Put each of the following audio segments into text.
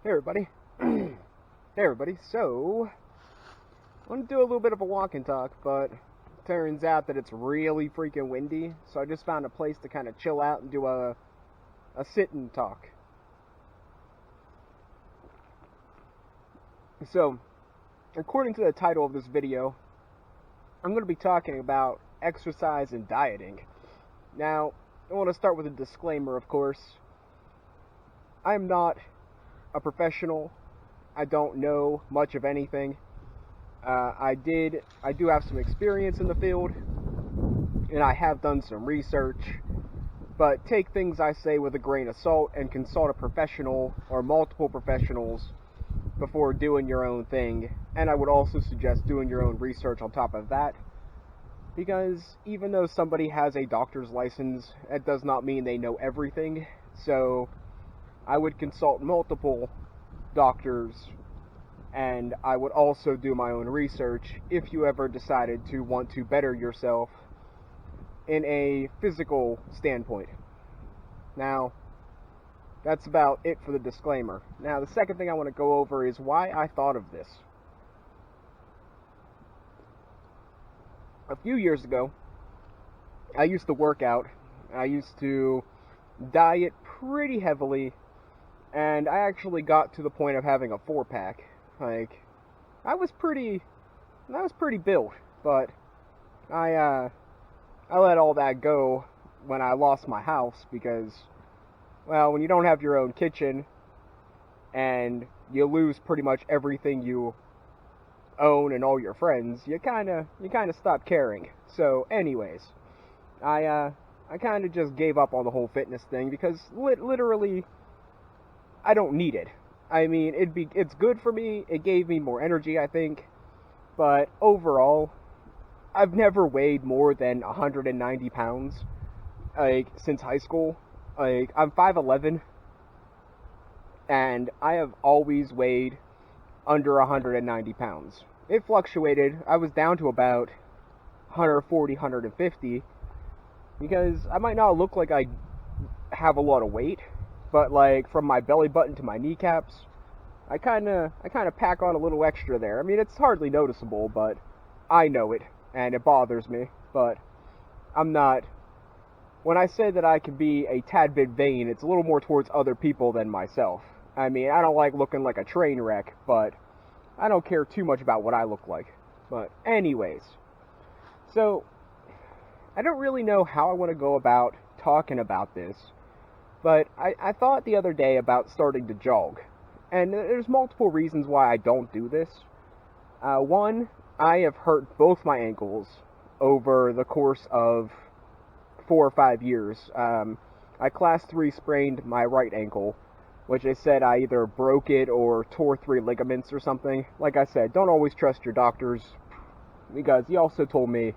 Hey everybody. Hey everybody. So, I want to do a little bit of a walk and talk, but it turns out that it's really freaking windy, so I just found a place to kind of chill out and do a sit and talk. So, according to the title of this video, I'm going to be talking about exercise and dieting. Now, I want to start with a disclaimer, of course. I'm not a professional. I don't know much of anything. I do have some experience in the field, and I have done some research, but take things I say with a grain of salt and consult a professional or multiple professionals before doing your own thing. And I would also suggest doing your own research on top of that, because even though somebody has a doctor's license, it does not mean they know everything. So I would consult multiple doctors, and I would also do my own research if you ever decided to want to better yourself in a physical standpoint. Now, that's about it for the disclaimer. Now, the second thing I want to go over is why I thought of this. A few years ago, I used to work out. I used to diet pretty heavily, and I actually got to the point of having a 4-pack. Like, I was pretty built, but I let all that go when I lost my house, because, well, when you don't have your own kitchen and you lose pretty much everything you own and all your friends, you kind of stop caring. So, anyways, I kind of just gave up on the whole fitness thing, because literally I don't need it. I mean, it's good for me. It gave me more energy, I think. But overall, I've never weighed more than 190 pounds, like, since high school. Like, I'm 5'11", and I have always weighed under 190 pounds. It fluctuated. I was down to about 140, 150, because I might not look like I have a lot of weight, but, like, from my belly button to my kneecaps, I kind of pack on a little extra there. I mean, it's hardly noticeable, but I know it, and it bothers me. But I'm not. When I say that I can be a tad bit vain, it's a little more towards other people than myself. I mean, I don't like looking like a train wreck, but I don't care too much about what I look like. But anyways, so I don't really know how I want to go about talking about this. But I thought the other day about starting to jog. And there's multiple reasons why I don't do this. One, I have hurt both my ankles over the course of 4 or 5 years. I class 3 sprained my right ankle, which they said I either broke it or tore 3 ligaments or something. Like I said, don't always trust your doctors, because he also told me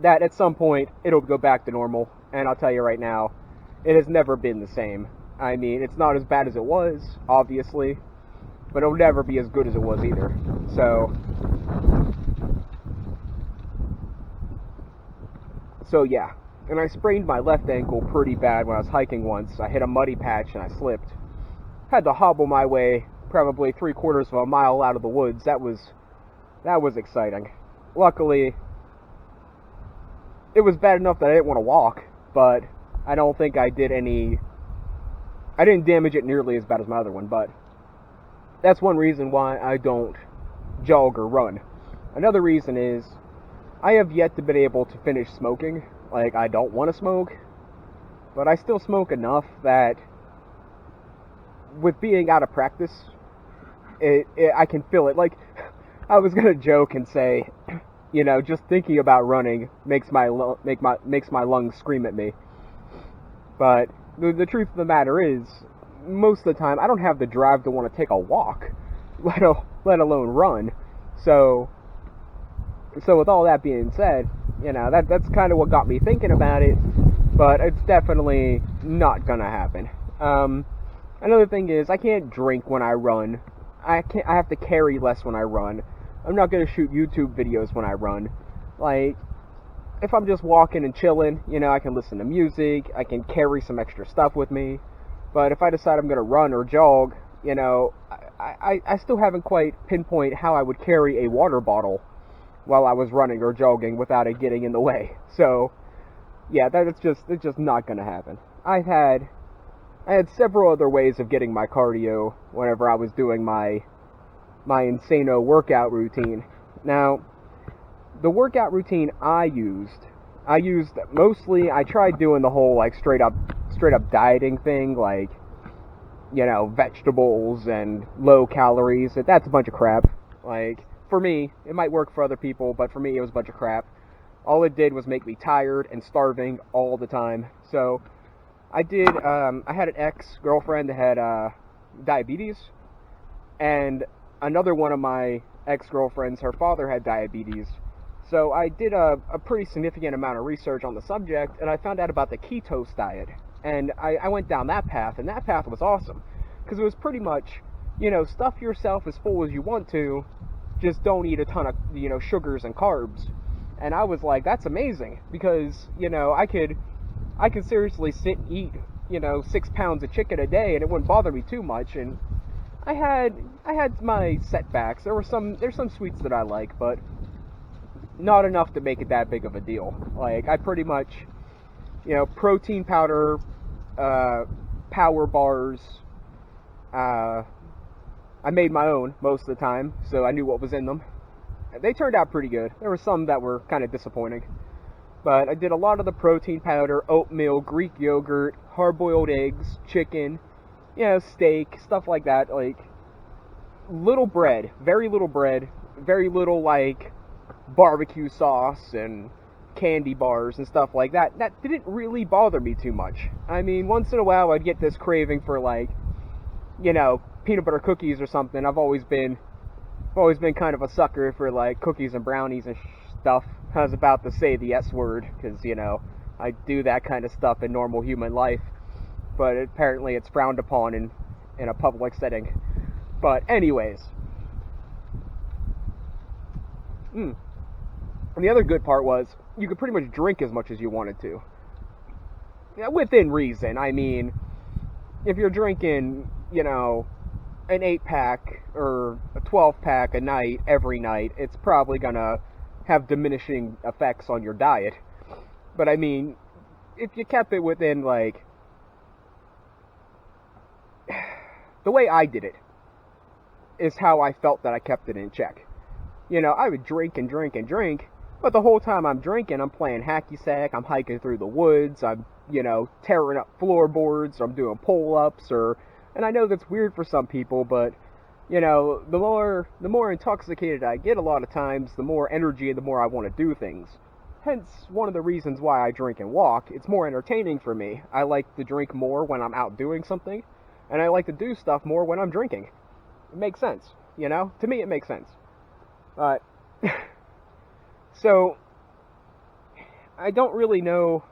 that at some point it'll go back to normal. And I'll tell you right now, it has never been the same. I mean, it's not as bad as it was, obviously, but it'll never be as good as it was either. So yeah. And I sprained my left ankle pretty bad when I was hiking once. I hit a muddy patch and I slipped. Had to hobble my way probably 3/4 of a mile out of the woods. That was exciting. Luckily, it was bad enough that I didn't want to walk, but I don't think I didn't damage it nearly as bad as my other one, but that's one reason why I don't jog or run. Another reason is I have yet to be able to finish smoking. Like, I don't want to smoke, but I still smoke enough that with being out of practice, I can feel it. Like, I was gonna joke and say, you know, just thinking about running makes my lungs scream at me. But the truth of the matter is, most of the time, I don't have the drive to want to take a walk, let alone run. So with all that being said, you know, that's kind of what got me thinking about it, but it's definitely not gonna happen. Another thing is, I can't drink when I run. I have to carry less when I run. I'm not gonna shoot YouTube videos when I run. Like, if I'm just walking and chilling, you know, I can listen to music, I can carry some extra stuff with me. But if I decide I'm going to run or jog, You know, I still haven't quite pinpoint how I would carry a water bottle while I was running or jogging without it getting in the way. So, yeah, it's just not gonna happen. I had several other ways of getting my cardio whenever I was doing my Insano workout routine. Now, the workout routine I used mostly. I tried doing the whole like straight up dieting thing, like, you know, vegetables and low calories. That's a bunch of crap. Like, for me, it might work for other people, but for me, it was a bunch of crap. All it did was make me tired and starving all the time. So I had an ex-girlfriend that had diabetes, and another one of my ex-girlfriends, her father had diabetes. So I did a pretty significant amount of research on the subject, and I found out about the keto diet. And I went down that path, and that path was awesome. Because it was pretty much, you know, stuff yourself as full as you want to, just don't eat a ton of, you know, sugars and carbs. And I was like, that's amazing, because, you know, I could seriously sit and eat, you know, 6 pounds of chicken a day, and it wouldn't bother me too much. And I had my setbacks. There's some sweets that I like, but not enough to make it that big of a deal. Like, I pretty much, you know, protein powder, power bars. I made my own most of the time, so I knew what was in them. They turned out pretty good. There were some that were kind of disappointing. But I did a lot of the protein powder, oatmeal, Greek yogurt, hard-boiled eggs, chicken, you know, steak, stuff like that. Like, little bread, very little, like, barbecue sauce and candy bars and stuff like that. That didn't really bother me too much. I mean, once in a while I'd get this craving for, like, you know, peanut butter cookies or something. I've always been kind of a sucker for, like, cookies and brownies and stuff. I was about to say the S word, because, you know, I do that kind of stuff in normal human life, but apparently it's frowned upon in a public setting. But anyways, and the other good part was you could pretty much drink as much as you wanted to. Yeah, within reason. I mean, if you're drinking, you know, an 8-pack or a 12-pack a night every night, it's probably gonna have diminishing effects on your diet. But I mean, if you kept it within, like, the way I did it is how I felt that I kept it in check. You know, I would drink and drink and drink, but the whole time I'm drinking, I'm playing hacky sack, I'm hiking through the woods, I'm, you know, tearing up floorboards, I'm doing pull-ups, and I know that's weird for some people, but, you know, the more intoxicated I get a lot of times, the more energy and the more I want to do things. Hence, one of the reasons why I drink and walk. It's more entertaining for me. I like to drink more when I'm out doing something, and I like to do stuff more when I'm drinking. It makes sense, you know? To me, it makes sense. But, so, I don't really know,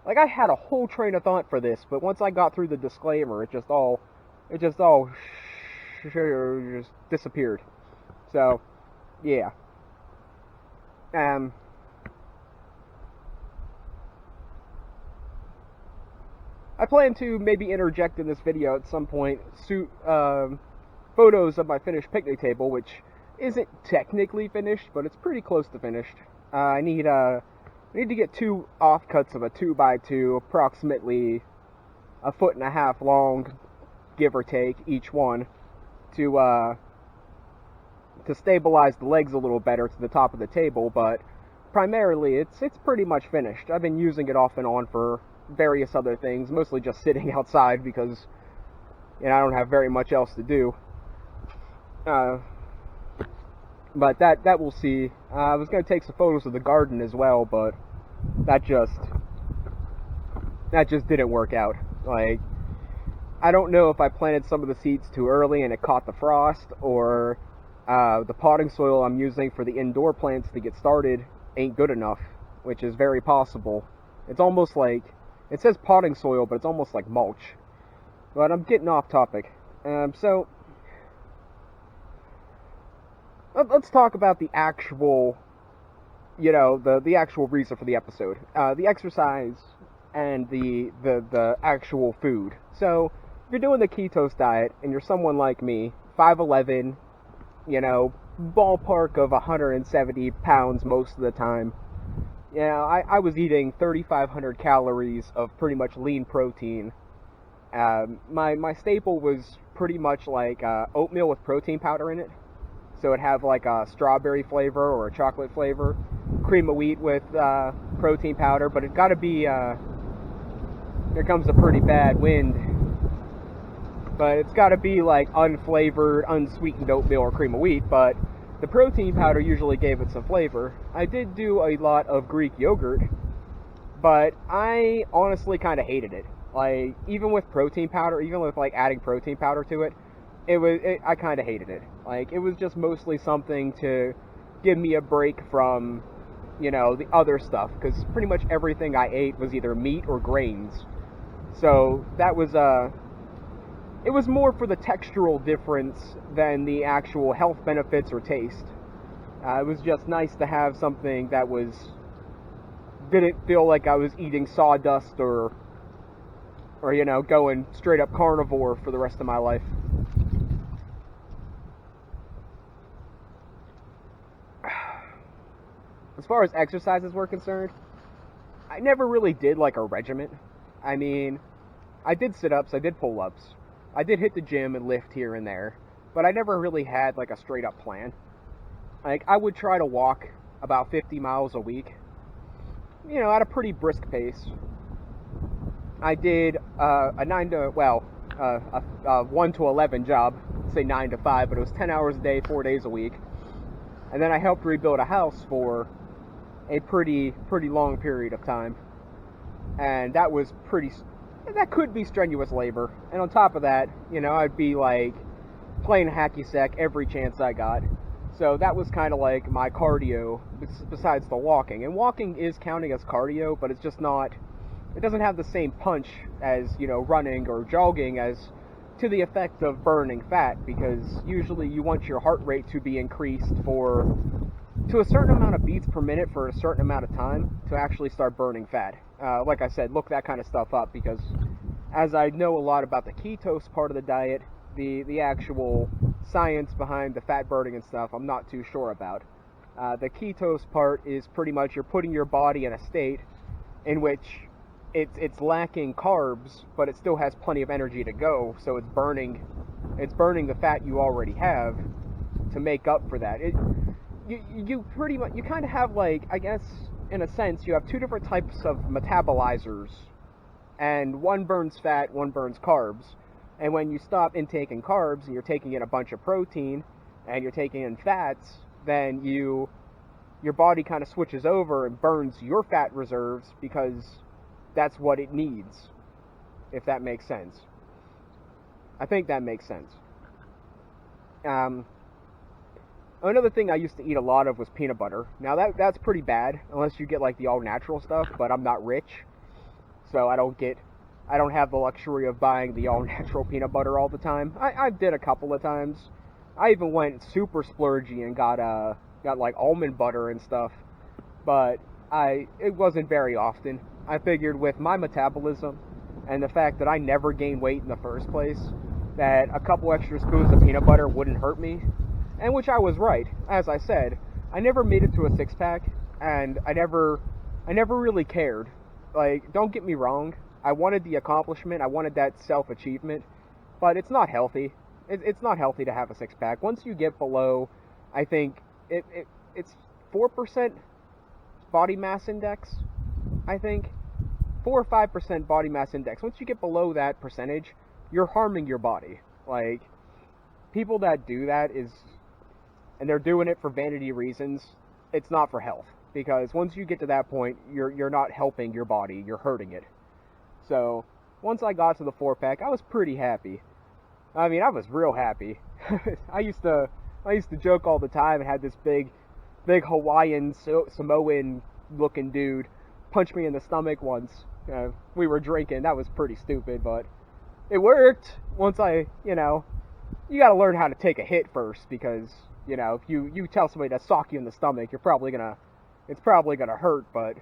like, I had a whole train of thought for this, but once I got through the disclaimer, it just all just disappeared. So, yeah. I plan to maybe interject in this video at some point photos of my finished picnic table, which isn't technically finished, but it's pretty close to finished. I need to get 2 offcuts of a 2x2, approximately 1.5 feet long, give or take, each one, to stabilize the legs a little better to the top of the table. But primarily, it's pretty much finished. I've been using it off and on for various other things, mostly just sitting outside because, you know, I don't have very much else to do. But that we'll see. I was going to take some photos of the garden as well, but that just didn't work out. Like, I don't know if I planted some of the seeds too early and it caught the frost, or the potting soil I'm using for the indoor plants to get started ain't good enough, which is very possible. It's almost like, it says potting soil, but it's almost like mulch. But I'm getting off topic. So, let's talk about the actual, you know, the actual reason for the episode. The exercise and the actual food. So, you're doing the ketose diet and you're someone like me, 5'11", ballpark of 170 pounds most of the time. I was eating 3,500 calories of pretty much lean protein. My staple was pretty much like oatmeal with protein powder in it. So it'd have like a strawberry flavor or a chocolate flavor, cream of wheat with protein powder, but it got to be, here comes a pretty bad wind, but it's got to be like unflavored, unsweetened oatmeal or cream of wheat, but the protein powder usually gave it some flavor. I did do a lot of Greek yogurt, but I honestly kind of hated it. Like, even with protein powder, even with like adding protein powder to it, I kind of hated it. Like, it was just mostly something to give me a break from, the other stuff, because pretty much everything I ate was either meat or grains. So that was, it was more for the textural difference than the actual health benefits or taste. It was just nice to have something that didn't feel like I was eating sawdust or going straight up carnivore for the rest of my life. As far as exercises were concerned, I never really did like a regiment. I mean, I did sit-ups, I did pull-ups, I did hit the gym and lift here and there, but I never really had like a straight-up plan. Like, I would try to walk about 50 miles a week, at a pretty brisk pace. I did a 1 to 11 job, say 9 to 5, but it was 10 hours a day, 4 days a week. And then I helped rebuild a house for a pretty long period of time. And that could be strenuous labor. And on top of that, I'd be like playing hacky sack every chance I got. So that was kind of like my cardio besides the walking. And walking is counting as cardio, but it's just not, it doesn't have the same punch as, running or jogging as to the effect of burning fat, because usually you want your heart rate to be increased to a certain amount of beats per minute for a certain amount of time to actually start burning fat. Like I said, look that kind of stuff up, because as I know a lot about the ketose part of the diet, the actual science behind the fat burning and stuff, I'm not too sure about. The ketose part is pretty much you're putting your body in a state in which it's lacking carbs, but it still has plenty of energy to go, so it's burning the fat you already have to make up for that. You pretty much, you kind of have, like, I guess, in a sense, you have two different types of metabolizers, and one burns fat, one burns carbs. And when you stop intaking carbs and you're taking in a bunch of protein and you're taking in fats, then your body kind of switches over and burns your fat reserves, because that's what it needs, if that makes sense. I think that makes sense. Another thing I used to eat a lot of was peanut butter. Now that's pretty bad, unless you get like the all-natural stuff, but I'm not rich, so I don't have the luxury of buying the all-natural peanut butter all the time. I did a couple of times. I even went super splurgy and got like almond butter and stuff, but it wasn't very often. I figured with my metabolism and the fact that I never gained weight in the first place, that a couple extra spoons of peanut butter wouldn't hurt me, and which I was right. As I said, I never made it to a six-pack, and I never really cared. Like, don't get me wrong, I wanted the accomplishment, I wanted that self-achievement, but it's not healthy. It's not healthy to have a six-pack. Once you get below, I think, it's 4% body mass index, I think. 4 or 5% body mass index. Once you get below that percentage, you're harming your body. Like, people that do that and they're doing it for vanity reasons, it's not for health. Because once you get to that point, you're not helping your body, you're hurting it. So, once I got to the 4-pack, I was pretty happy. I mean, I was real happy. I used to joke all the time and had this big Hawaiian Samoan looking dude punch me in the stomach once. We were drinking. That was pretty stupid, but it worked. Once you gotta learn how to take a hit first, because, if you tell somebody to sock you in the stomach, it's probably gonna hurt, but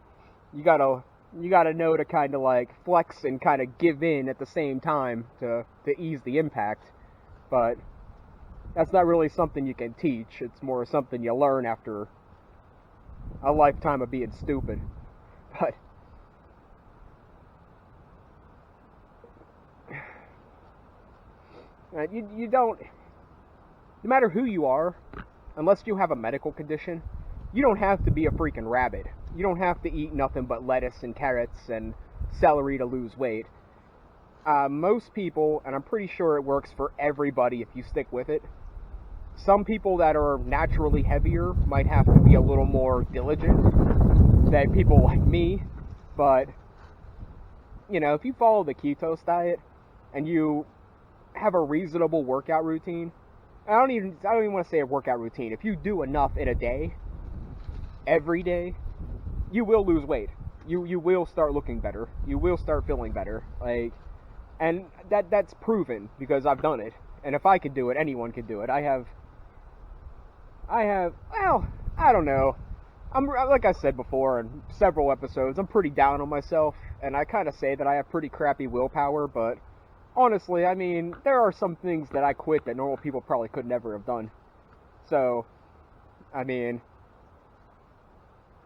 you gotta You gotta know to kind of like flex and kind of give in at the same time to ease the impact. But that's not really something you can teach. It's more something you learn after a lifetime of being stupid. But you don't, no matter who you are, unless you have a medical condition, you don't have to be a freaking rabbit. You don't have to eat nothing but lettuce and carrots and celery to lose weight. Most people, and I'm pretty sure it works for everybody if you stick with it, some people that are naturally heavier might have to be a little more diligent than people like me. But, you know, if you follow the keto diet and you have a reasonable workout routine, I don't even want to say a workout routine. If you do enough in a day, every day, you will lose weight. You will start looking better. You will start feeling better. Like, and that's proven because I've done it. And if I could do it, anyone could do it. I have, well, I don't know. I'm, like I said before in several episodes, I'm pretty down on myself, and I kind of say that I have pretty crappy willpower, but honestly, I mean, there are some things that I quit that normal people probably could never have done. So, I mean,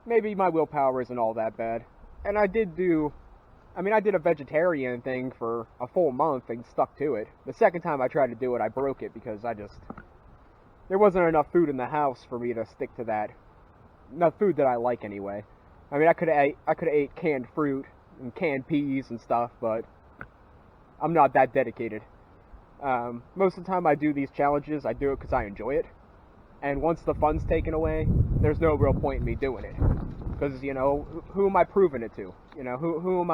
maybe my willpower isn't all that bad. And I did a vegetarian thing for a full month and stuck to it. The second time I tried to do it, I broke it because there wasn't enough food in the house for me to stick to that. Enough food that I like anyway. I mean, I could have ate canned fruit and canned peas and stuff, but I'm not that dedicated. Most of the time I do these challenges, I do it because I enjoy it. And once the fun's taken away, there's no real point in me doing it. Because, you know, who am I proving it to? You know, who am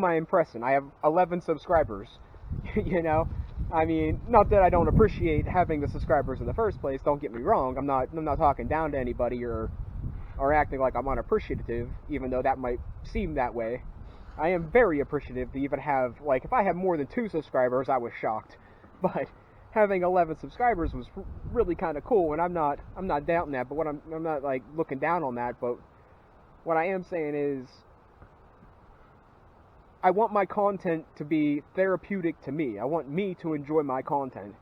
I impressing? I have 11 subscribers. You know? I mean, not that I don't appreciate having the subscribers in the first place, don't get me wrong. I'm not talking down to anybody or acting like I'm unappreciative, even though that might seem that way. I am very appreciative to even have, like, if I had more than 2 subscribers, I was shocked. But having 11 subscribers was really kind of cool, and I'm not doubting that, but I'm not, like, looking down on that, but what I am saying is, I want my content to be therapeutic to me. I want me to enjoy my content,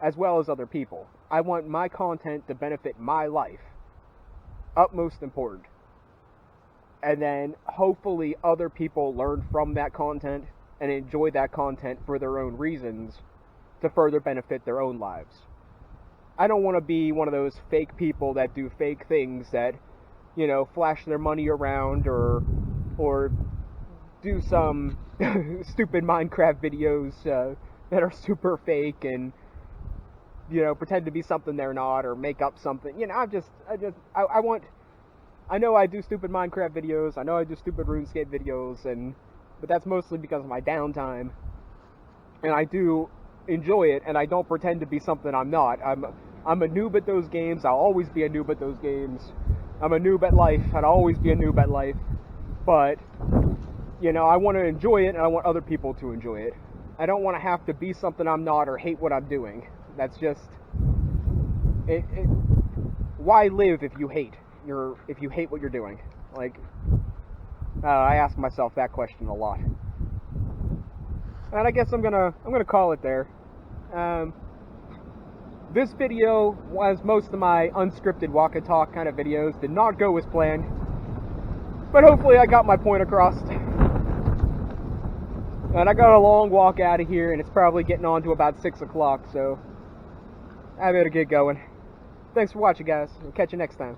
as well as other people. I want my content to benefit my life. Utmost important. And then, hopefully, other people learn from that content and enjoy that content for their own reasons to further benefit their own lives. I don't want to be one of those fake people that do fake things that, you know, flash their money around or do some stupid Minecraft videos that are super fake and, you know, pretend to be something they're not or make up something. You know, I know I do stupid Minecraft videos, I know I do stupid RuneScape videos, but that's mostly because of my downtime. And I do enjoy it, and I don't pretend to be something I'm not. I'm a noob at those games, I'll always be a noob at those games. I'm a noob at life, and I'll always be a noob at life. But, you know, I want to enjoy it, and I want other people to enjoy it. I don't want to have to be something I'm not or hate what I'm doing. That's just... why live if you hate? If you hate what you're doing? Like, I ask myself that question a lot. And I guess I'm gonna call it there. This video, as most of my unscripted walk and talk kind of videos, did not go as planned. But hopefully I got my point across. And I got a long walk out of here, and it's probably getting on to about 6 o'clock, so I better get going. Thanks for watching, guys. I'll catch you next time.